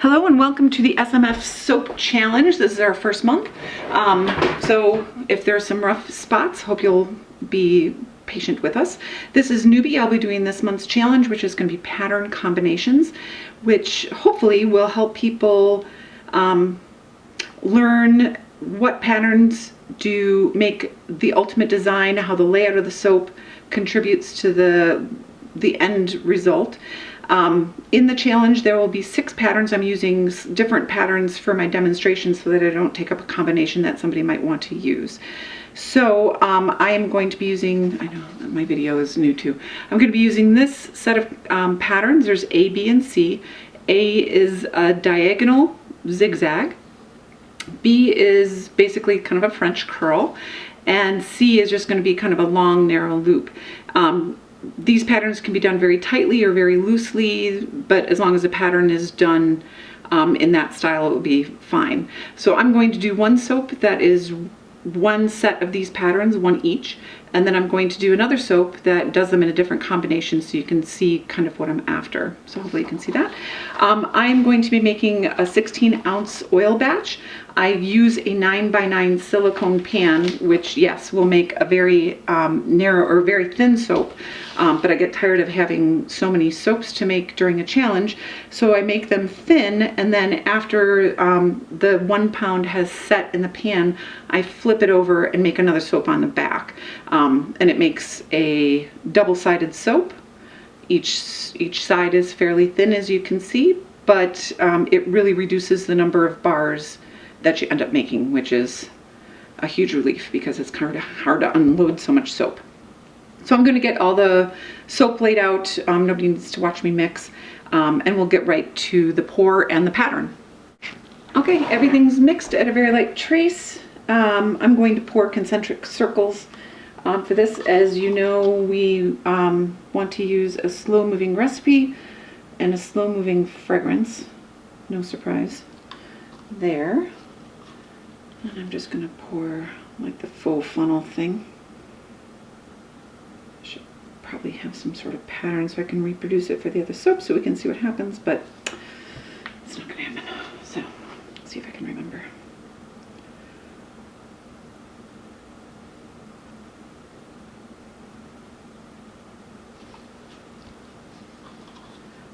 Hello and welcome to the SMF Soap Challenge. This is our first month. So if there are some rough spots, hope you'll be patient with us. This is newbie. I'll be doing this month's challenge, which is going to be pattern combinations, which hopefully will help people learn what patterns do make the ultimate design, how the layout of the soap contributes to the end result. In the challenge, there will be 6 patterns. I'm using different patterns for my demonstration so that I don't take up a combination that somebody might want to use. So I am going to be using, I know my video is new too, I'm going to be using this set of patterns. There's A, B, and C. A is a diagonal zigzag. B is basically kind of a French curl. And C is just going to be kind of a long, narrow loop. These patterns can be done very tightly or very loosely, but as long as the pattern is done in that style, it will be fine. So I'm going to do one soap that is one set of these patterns, one each, and then I'm going to do another soap that does them in a different combination so you can see kind of what I'm after. So hopefully you can see that. I'm going to be making a 16-ounce oil batch. I use a 9x9 silicone pan, which yes, will make a very narrow or very thin soap, but I get tired of having so many soaps to make during a challenge, so I make them thin, and then after the 1 pound has set in the pan, I flip it over and make another soap on the back. And it makes a double-sided soap. Each side is fairly thin, as you can see, but it really reduces the number of bars that you end up making, which is a huge relief because it's kind of hard to unload so much soap. So I'm going to get all the soap laid out. Nobody needs to watch me mix, and we'll get right to the pour and the pattern. Okay, everything's mixed at a very light trace. I'm going to pour concentric circles for this. As you know, we want to use a slow-moving recipe and a slow-moving fragrance. No surprise there. And I'm just going to pour like the faux funnel thing. Should probably have some sort of pattern so I can reproduce it for the other soap so we can see what happens, but it's not going to happen. So let's see if I can remember.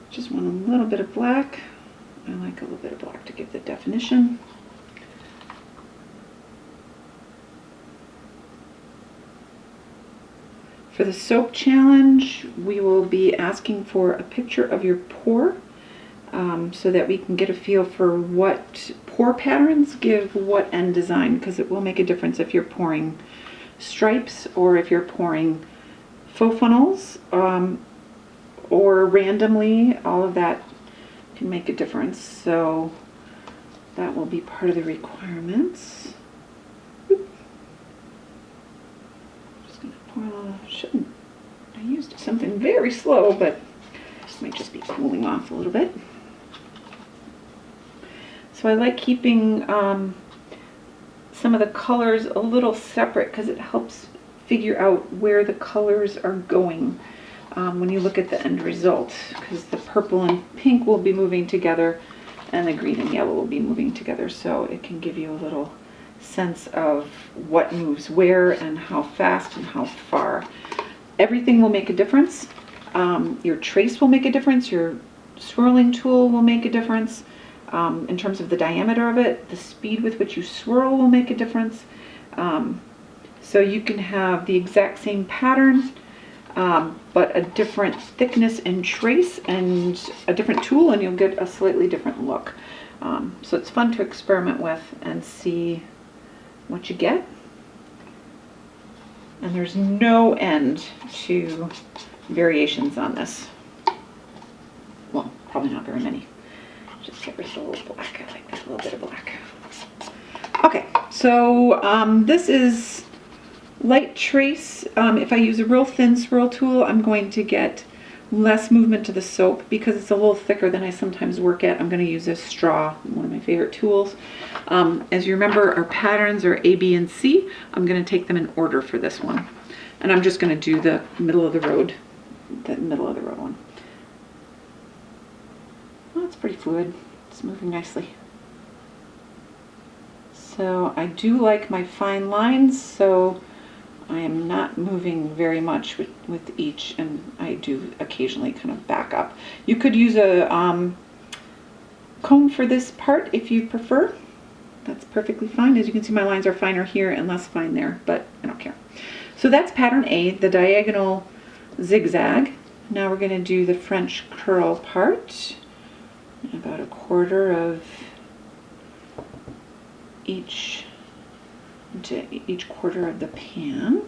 Just want a little bit of black. I like a little bit of black to give the definition. For the soap challenge, we will be asking for a picture of your pour so that we can get a feel for what pour patterns give what end design, because it will make a difference if you're pouring stripes or if you're pouring faux funnels or randomly. All of that can make a difference, so that will be part of the requirements. I used something very slow, but this might just be cooling off a little bit. So I like keeping some of the colors a little separate because it helps figure out where the colors are going when you look at the end result, because the purple and pink will be moving together and the green and yellow will be moving together, so it can give you a little sense of what moves where and how fast and how far. Everything will make a difference. Your trace will make a difference. Your swirling tool will make a difference. In terms of the diameter of it, the speed with which you swirl will make a difference. So you can have the exact same pattern, but a different thickness and trace and a different tool, and you'll get a slightly different look. So it's fun to experiment with and see what you get. And there's no end to variations on this. Well, probably not very many. Just get rid of the little black. I like that little bit of black. Okay, so this is light trace. If I use a real thin swirl tool, I'm going to get less movement to the soap because it's a little thicker than I sometimes work at. I'm going to use a straw, one of my favorite tools. As you remember, our patterns are A, B, and C. I'm going to take them in order for this one. And I'm just going to do the middle of the road one. Oh, it's pretty fluid. It's moving nicely. So I do like my fine lines, so I am not moving very much with each, and I do occasionally kind of back up. You could use a comb for this part if you prefer. That's perfectly fine. As you can see, my lines are finer here and less fine there, but I don't care. So that's pattern A, the diagonal zigzag. Now we're going to do the French curl part. About 1/4 of each into each quarter of the pan.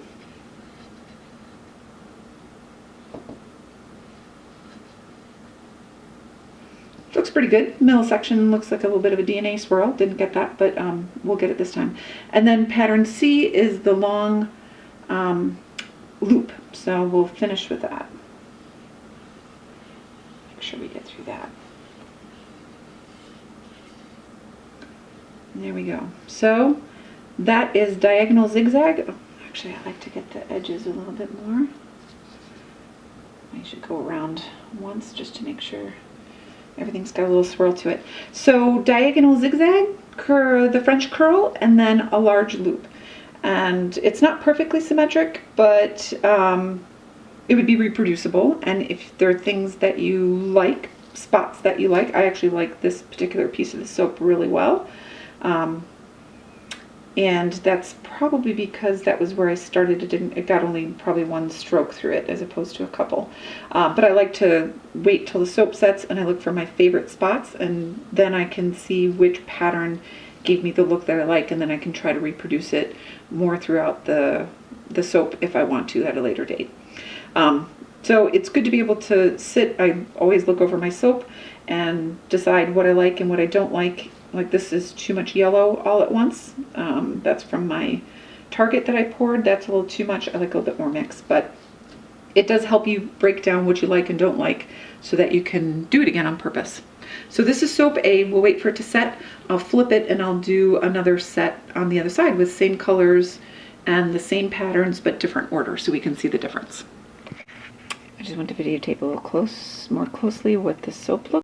Looks pretty good. Middle section looks like a little bit of a DNA swirl. Didn't get that, but we'll get it this time. And then pattern C is the long loop. So we'll finish with that. Make sure we get through that. And there we go. So that is diagonal zigzag. Oh, actually, I like to get the edges a little bit more. I should go around once just to make sure everything's got a little swirl to it. So diagonal zigzag, the French curl, and then a large loop. And it's not perfectly symmetric, but it would be reproducible. And if there are things that you like, spots that you like, I actually like this particular piece of the soap really well. And that's probably because that was where I started. It got only probably one stroke through it as opposed to a couple. But I like to wait till the soap sets and I look for my favorite spots, and then I can see which pattern gave me the look that I like, and then I can try to reproduce it more throughout the soap if I want to at a later date. So it's good to be able to sit. I always look over my soap and decide what I like and what I don't like. Like this is too much yellow all at once. That's from my Target that I poured. That's a little too much. I like a little bit more mix, but it does help you break down what you like and don't like so that you can do it again on purpose. So this is soap A. We'll wait for it to set. I'll flip it and I'll do another set on the other side with same colors and the same patterns but different order so we can see the difference. I just want to videotape a little more closely what the soap looks